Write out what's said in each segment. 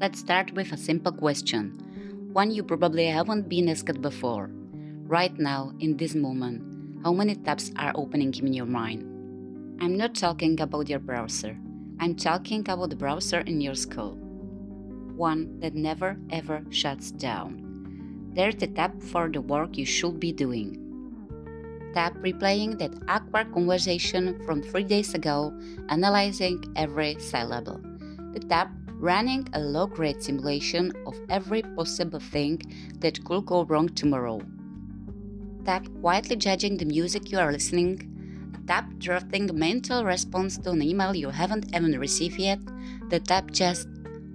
Let's start with a simple question, one you probably haven't been asked before. Right now, in this moment, how many tabs are opening in your mind? I'm not talking about your browser. I'm talking about the browser in your skull. One that never ever shuts down. There's the tab for the work you should be doing. Tab replaying that awkward conversation from 3 days ago, analyzing every syllable. The tab running a low-grade simulation of every possible thing that could go wrong tomorrow. Tab quietly judging the music you are listening. The tab drafting a mental response to an email you haven't even received yet. The tab just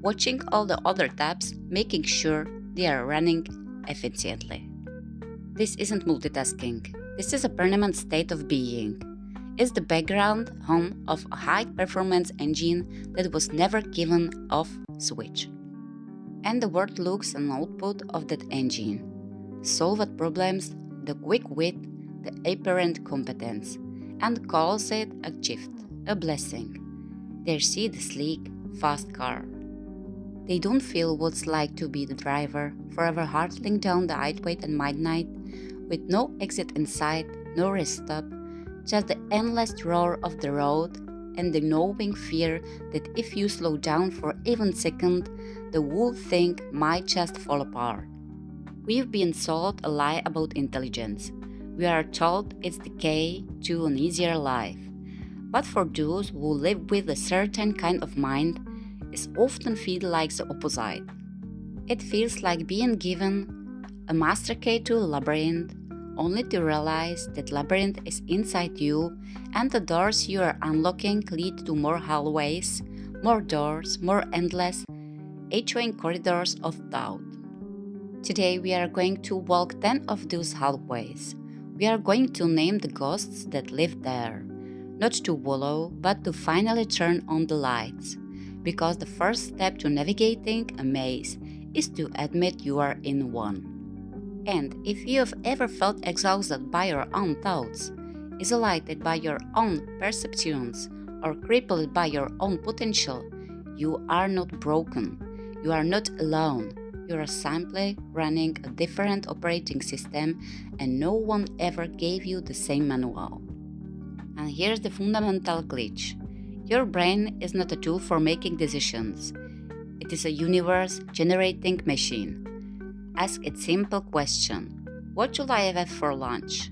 watching all the other tabs, making sure they are running efficiently. This isn't multitasking. This is a permanent state of being. It's the background hum of a high-performance engine that was never given off switch. And the world looks an output of that engine. Solved problems, the quick wit, the apparent competence, and calls it a gift, a blessing. They see the sleek, fast car. They don't feel what it's like to be the driver, forever hurtling down the highway at midnight, with no exit in sight, no rest stop, just the endless roar of the road and the gnawing fear that if you slow down for even a second, the whole thing might just fall apart. We've been sold a lie about intelligence. We are told it's the key to an easier life. But for those who live with a certain kind of mind, it often feels like the opposite. It feels like being given a master key to a labyrinth, only to realize that labyrinth is inside you and the doors you are unlocking lead to more hallways, more doors, more endless, echoing corridors of doubt. Today we are going to walk 10 of those hallways. We are going to name the ghosts that live there, not to wallow, but to finally turn on the lights. Because the first step to navigating a maze is to admit you are in one. And if you have ever felt exhausted by your own thoughts, isolated by your own perceptions, or crippled by your own potential, you are not broken. You are not alone. You are simply running a different operating system and no one ever gave you the same manual. And here's the fundamental glitch. Your brain is not a tool for making decisions. It is a universe-generating machine. Ask it simple question, what should I have for lunch?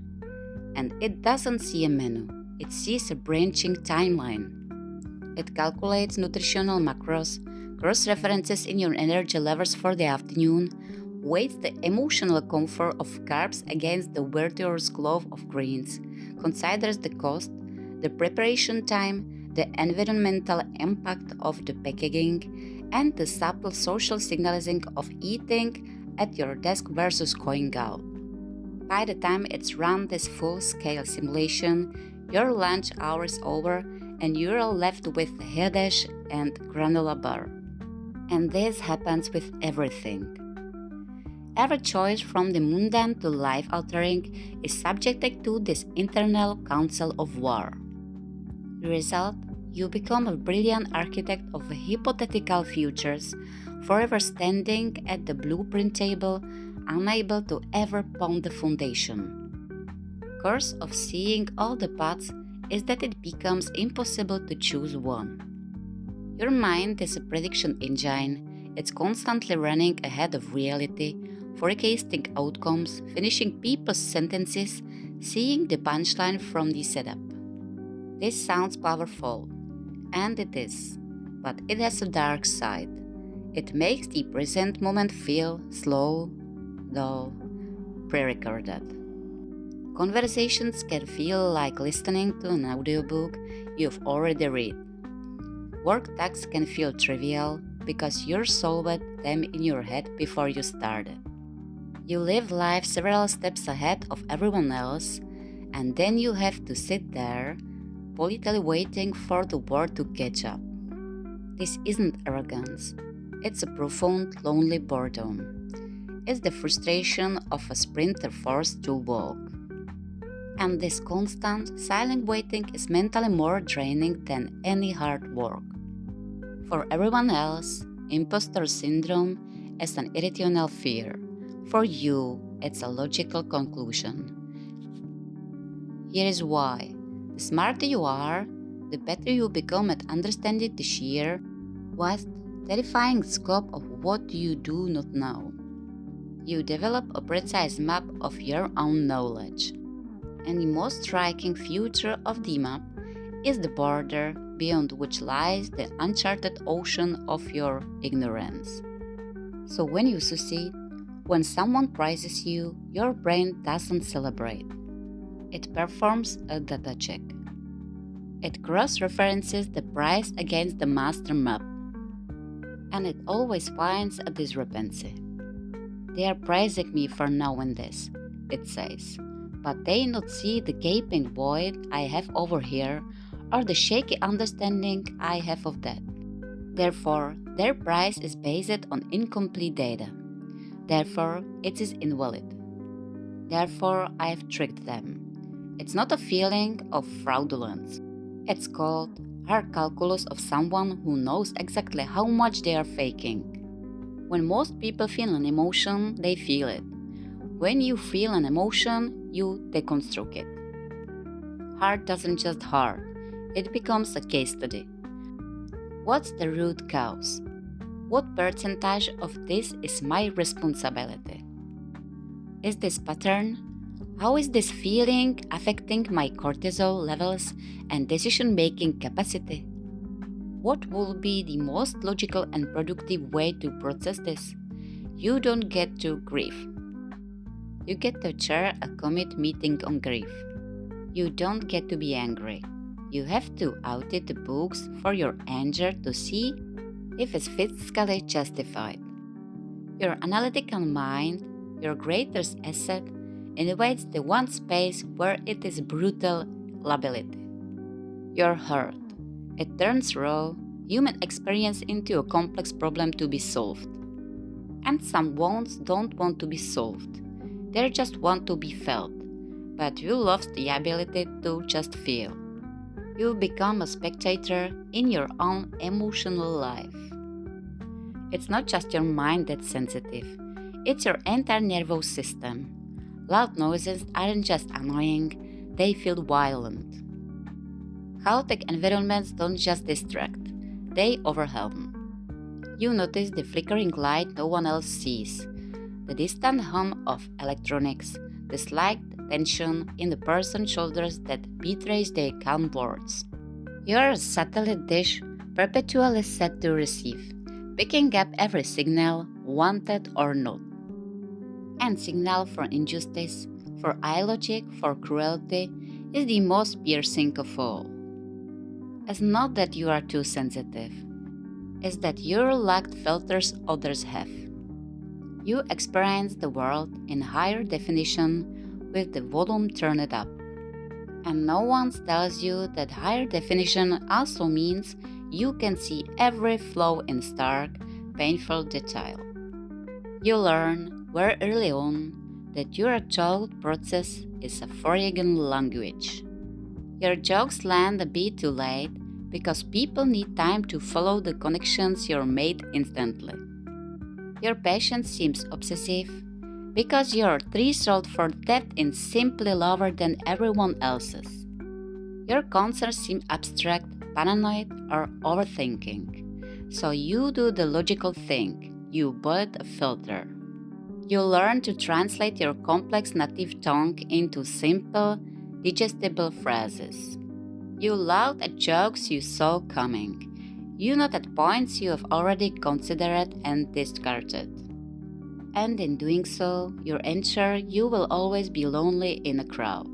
And it doesn't see a menu, it sees a branching timeline. It calculates nutritional macros, cross-references in your energy levels for the afternoon, weighs the emotional comfort of carbs against the virtuous glow of greens, considers the cost, the preparation time, the environmental impact of the packaging, and the subtle social signalizing of eating at your desk versus going out. By the time it's run this full-scale simulation, your lunch hour is over and you're left with a headache and granola bar. And this happens with everything. Every choice from the mundane to life-altering is subjected to this internal council of war. The result, you become a brilliant architect of hypothetical futures, forever standing at the blueprint table, unable to ever pound the foundation. Curse of seeing all the paths is that it becomes impossible to choose one. Your mind is a prediction engine. It's constantly running ahead of reality, forecasting outcomes, finishing people's sentences, seeing the punchline from the setup. This sounds powerful, and it is, but it has a dark side. It makes the present moment feel slow, dull, pre-recorded. Conversations can feel like listening to an audiobook you've already read. Work tasks can feel trivial because you solved them in your head before you started. You live life several steps ahead of everyone else, and then you have to sit there, politely waiting for the world to catch up. This isn't arrogance. It's a profound, lonely boredom. It's the frustration of a sprinter forced to walk. And this constant, silent waiting is mentally more draining than any hard work. For everyone else, Imposter syndrome is an irrational fear. For you, it's a logical conclusion. Here is why. The smarter you are, the better you become at understanding the sheer, vast, terrifying scope of what you do not know. You develop a precise map of your own knowledge. And the most striking feature of the map is the border beyond which lies the uncharted ocean of your ignorance. So when you succeed, when someone praises you, your brain doesn't celebrate. It performs a data check. It cross-references the price against the master map. And it always finds a discrepancy. They are praising me for knowing this, it says, but they not see the gaping void I have over here or the shaky understanding I have of that. Therefore, their price is based on incomplete data. Therefore, it is invalid. Therefore, I have tricked them. It's not a feeling of fraudulence. It's called hard calculus of someone who knows exactly how much they are faking. When most people feel an emotion, they feel it. When you feel an emotion, you deconstruct it. Heart doesn't just hurt, it becomes a case study. What's the root cause? What percentage of this is my responsibility? Is this pattern? How is this feeling affecting my cortisol levels and decision-making capacity? What will be the most logical and productive way to process this? You don't get to grief. You get to chair a commit meeting on grief. You don't get to be angry. You have to audit the books for your anger to see if it's fiscally justified. Your analytical mind, your greatest asset, invades the one space where it is brutal liability. Your heart. It turns raw, human experience into a complex problem to be solved. And some wounds don't want to be solved. They just want to be felt. But you lost the ability to just feel. You become a spectator in your own emotional life. It's not just your mind that's sensitive. It's your entire nervous system. Loud noises aren't just annoying, they feel violent. Chaotic environments don't just distract, they overwhelm. You notice the flickering light no one else sees, the distant hum of electronics, the slight tension in the person's shoulders that betrays their calm words. You're a satellite dish perpetually set to receive, picking up every signal, wanted or not. And signal for injustice, for illogic, for cruelty is the most piercing of all. It's not that you are too sensitive. It's that you lack filters others have. You experience the world in higher definition with the volume turned up. And no one tells you that higher definition also means you can see every flaw in stark, painful detail. You learn very early on that your thought process is a foreign language. Your jokes land a bit too late because people need time to follow the connections you're made instantly. Your patience seems obsessive because your threshold for depth is simply lower than everyone else's. Your concerns seem abstract, paranoid, or overthinking. So you do the logical thing, you build a filter. You learn to translate your complex native tongue into simple, digestible phrases. You laugh at jokes you saw coming. You note at points you have already considered and discarded. And in doing so, you ensure you will always be lonely in a crowd.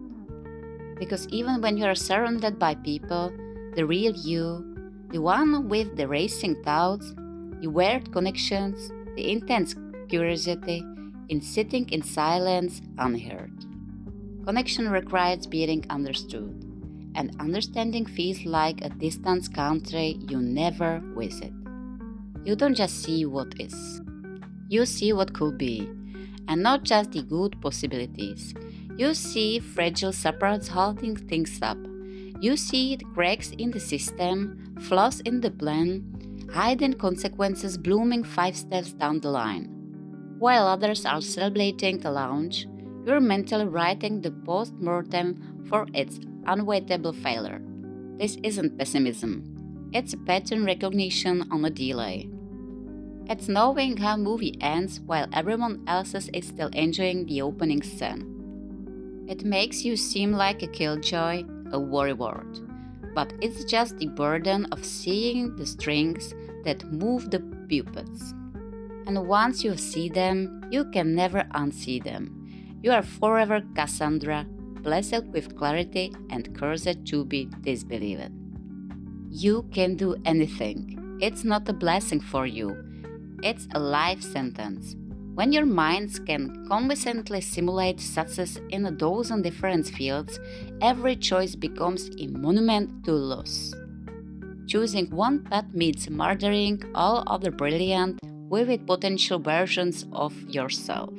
Because even when you are surrounded by people, the real you, the one with the racing thoughts, the weird connections, the intense curiosity, in sitting in silence unheard. Connection requires being understood, and understanding feels like a distant country you never visit. You don't just see what is, you see what could be, and not just the good possibilities. You see fragile supports holding things up. You see the cracks in the system, flaws in the plan, hiding consequences blooming 5 steps down the line. While others are celebrating the launch, you're mentally writing the post-mortem for its unavoidable failure. This isn't pessimism. It's a pattern recognition on a delay. It's knowing how a movie ends while everyone else is still enjoying the opening scene. It makes you seem like a killjoy, a worrywart. But it's just the burden of seeing the strings that move the puppets. And once you see them, you can never unsee them. You are forever Cassandra, blessed with clarity and cursed to be disbelieved. You can do anything. It's not a blessing for you. It's a life sentence. When your minds can convincingly simulate success in a dozen different fields, every choice becomes a monument to loss. Choosing one path means murdering all other brilliant, vivid potential versions of yourself.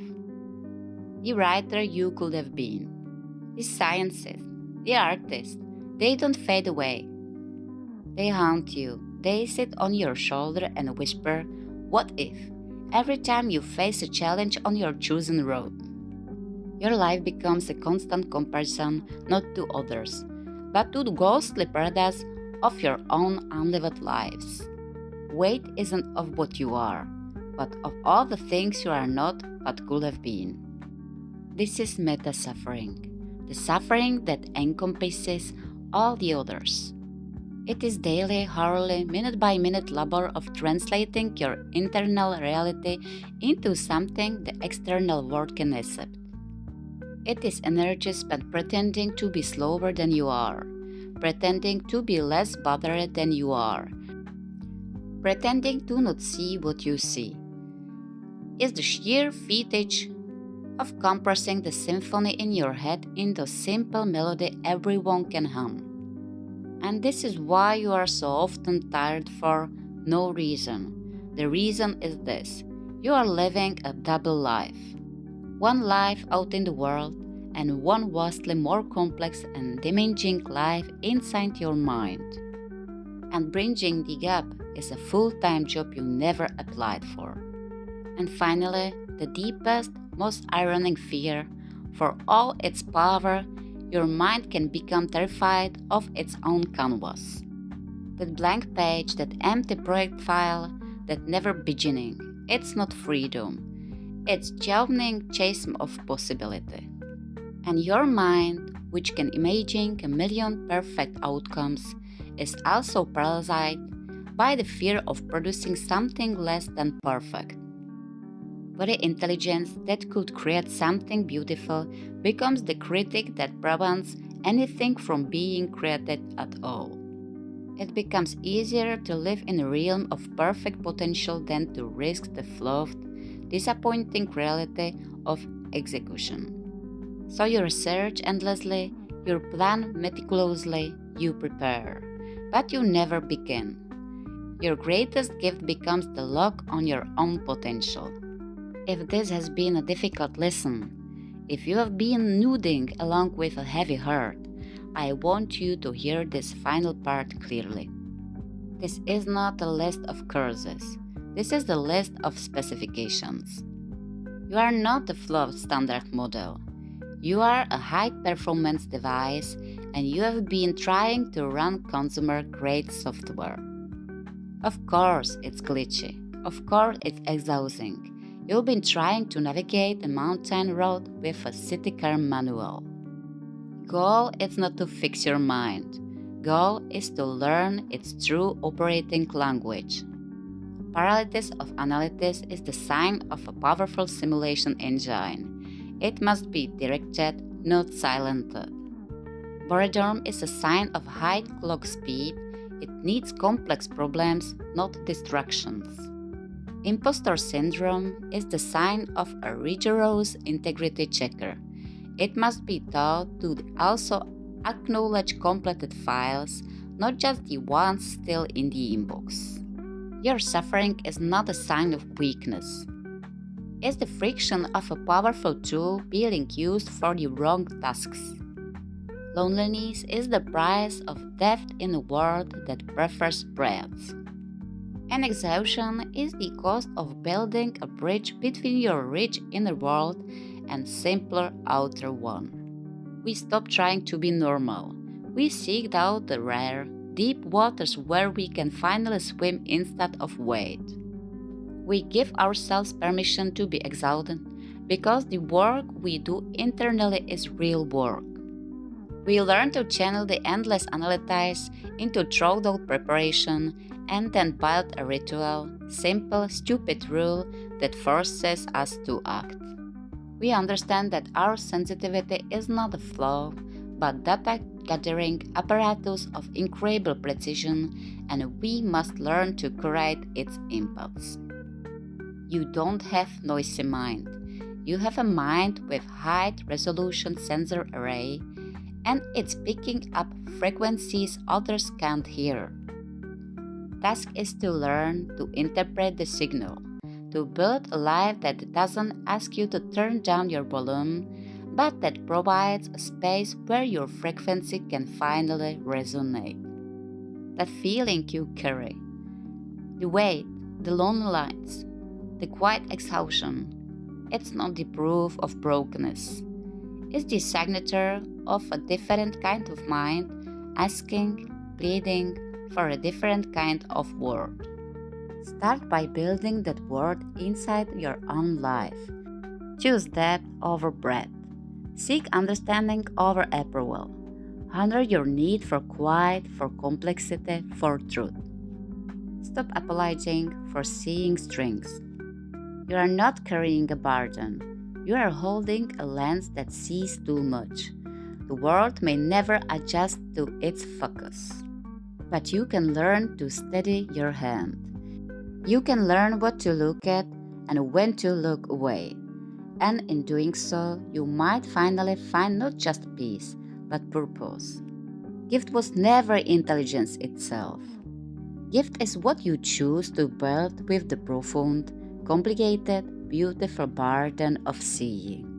The writer you could have been, the scientist, the artist, they don't fade away. They haunt you. They sit on your shoulder and whisper, "What if?" every time you face a challenge on your chosen road. Your life becomes a constant comparison not to others, but to the ghostly paradise of your own unlived lives. Weight isn't of what you are, but of all the things you are not but could have been. This is meta-suffering, the suffering that encompasses all the others. It is daily, hourly, minute-by-minute labor of translating your internal reality into something the external world can accept. It is energy spent pretending to be slower than you are, pretending to be less bothered than you are, pretending to not see what you see. It's the sheer fetish of compressing the symphony in your head into a simple melody everyone can hum. And this is why you are so often tired for no reason. The reason is this: you are living a double life. One life out in the world, and one vastly more complex and damaging life inside your mind. And bridging the gap is a full-time job you never applied for. And finally, the deepest, most ironic fear, for all its power, your mind can become terrified of its own canvas. That blank page, that empty project file, that never beginning. It's not freedom. It's yawning chasm of possibility. And your mind, which can imagine a million perfect outcomes, is also paralyzed by the fear of producing something less than perfect. Very intelligence that could create something beautiful becomes the critic that prevents anything from being created at all. It becomes easier to live in a realm of perfect potential than to risk the flawed, disappointing reality of execution. So you research endlessly, you plan meticulously, you prepare, but you never begin. Your greatest gift becomes the lock on your own potential. If this has been a difficult lesson, if you have been nodding along with a heavy heart, I want you to hear this final part clearly. This is not a list of curses. This is the list of specifications. You are not a flawed standard model. You are a high-performance device, and you have been trying to run consumer-grade software. Of course, it's glitchy. Of course, it's exhausting. You've been trying to navigate a mountain road with a city car manual. Goal is not to fix your mind. Goal is to learn its true operating language. Paralysis of analysis is the sign of a powerful simulation engine. It must be directed, not silenced. Boredom is a sign of high clock speed. It needs complex problems, not distractions. Imposter syndrome is the sign of a rigorous integrity checker. It must be taught to also acknowledge completed files, not just the ones still in the inbox. Your suffering is not a sign of weakness. It's the friction of a powerful tool being used for the wrong tasks. Loneliness is the price of depth in a world that prefers breadth. And exhaustion is the cost of building a bridge between your rich inner world and simpler outer one. We stop trying to be normal. We seek out the rare, deep waters where we can finally swim instead of wade. We give ourselves permission to be exhausted because the work we do internally is real work. We learn to channel the endless analytics into thought out preparation and then build a ritual, simple, stupid rule that forces us to act. We understand that our sensitivity is not a flaw, but data gathering apparatus of incredible precision, and we must learn to curate its impulse. You don't have noisy mind. You have a mind with high resolution sensor array, and it's picking up frequencies others can't hear. Task is to learn to interpret the signal, to build a life that doesn't ask you to turn down your volume, but that provides a space where your frequency can finally resonate. That feeling you carry, the weight, the loneliness, the quiet exhaustion, it's not the proof of brokenness. It's the signature of a different kind of mind, asking, pleading for a different kind of world. Start by building that world inside your own life. Choose depth over breadth. Seek understanding over approval. Honor your need for quiet, for complexity, for truth. Stop apologizing for seeing strings. You are not carrying a burden. You are holding a lens that sees too much. The world may never adjust to its focus, but you can learn to steady your hand. You can learn what to look at and when to look away. And in doing so, you might finally find not just peace, but purpose. Gift was never intelligence itself. Gift is what you choose to build with the profound, complicated, beautiful burden of seeing.